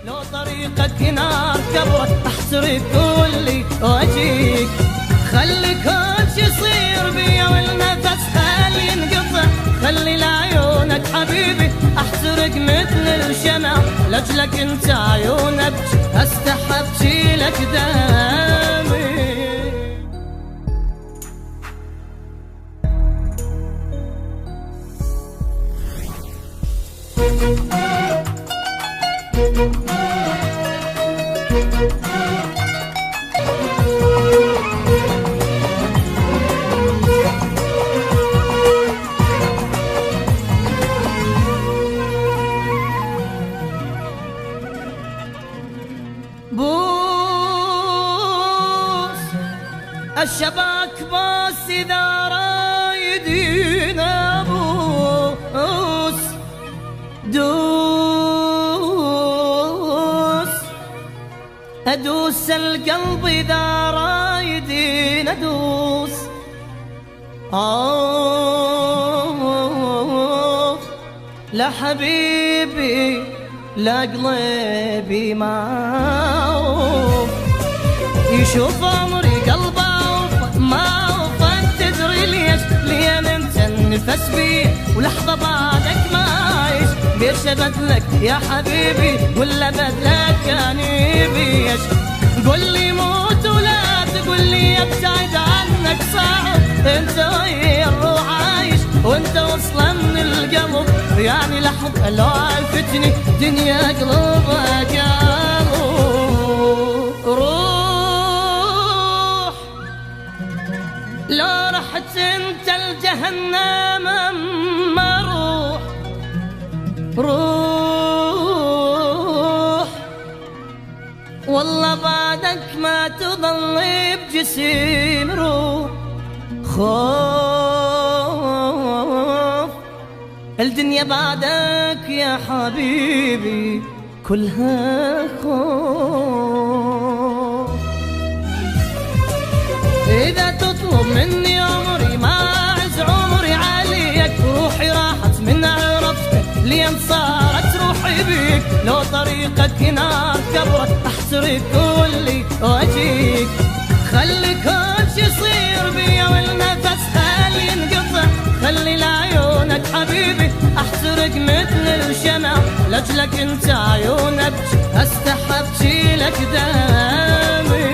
لو طريقك نار كبرت احترق قولي واجيك. خلي كل شي يصير بيا والنفس خلي ينقطع، خلي لعيونك حبيبي احترق مثل الشمع. لاجلك انت عيون ابكي استحب شيلك دمي. بوس الشباك بوس إذا رايدين بوس. دوس أدوس القلب إذا رايدين أدوس. لا حبيبي لا قلبي معوف، يشوف عمري قلبه ما وفن. تدري ليش؟ لين انت النفس بي ولحظة بعدك ما عايش. ليش بدلك يا حبيبي ولا بدلك كان يبيش؟ قل لي موت ولا تقول لي ابتعد عنك صعب. انت ويا الروح عايش وانت وصله من القلب، يعني لحظة لو عرفتني دنيا قلبك يا روح. لو رحت انت الجهنم ما روح روح. والله بعدك ما تضل بجسيم روح. خوف الدنيا بعدك يا حبيبي كلها خوف. إذا تطلب مني عمري ما أعز عمري عليك. روحي راحت من عرفتك لين صارت روحي بيك. لو طريقك نار كبرت احترق قولي واجيك. خلي كل شي يصير بيا والنفس خلي ينقطع، خلي لعيونك حبيبي احترق مثل الشمع. لاجلك انت عيون ابكي استحب شيلك دمي.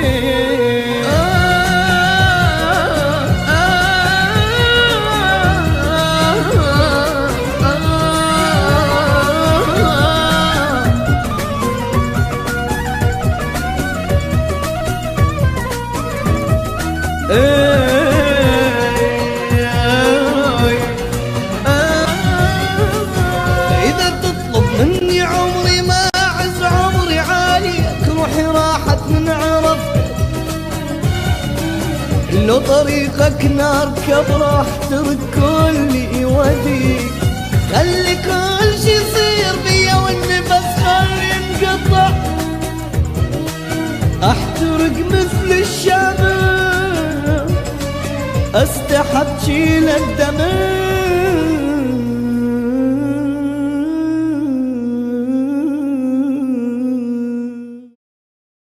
إذا تطلب مني عمري ما أعز عمري عاليك. روحي راحت من عرفتك لو طريقك نار كبر احترق كل وديك. خلي كل شي يصير بيا والنفس خلي ينقطع، احترق مثل الشمع استحب شيلك دمي.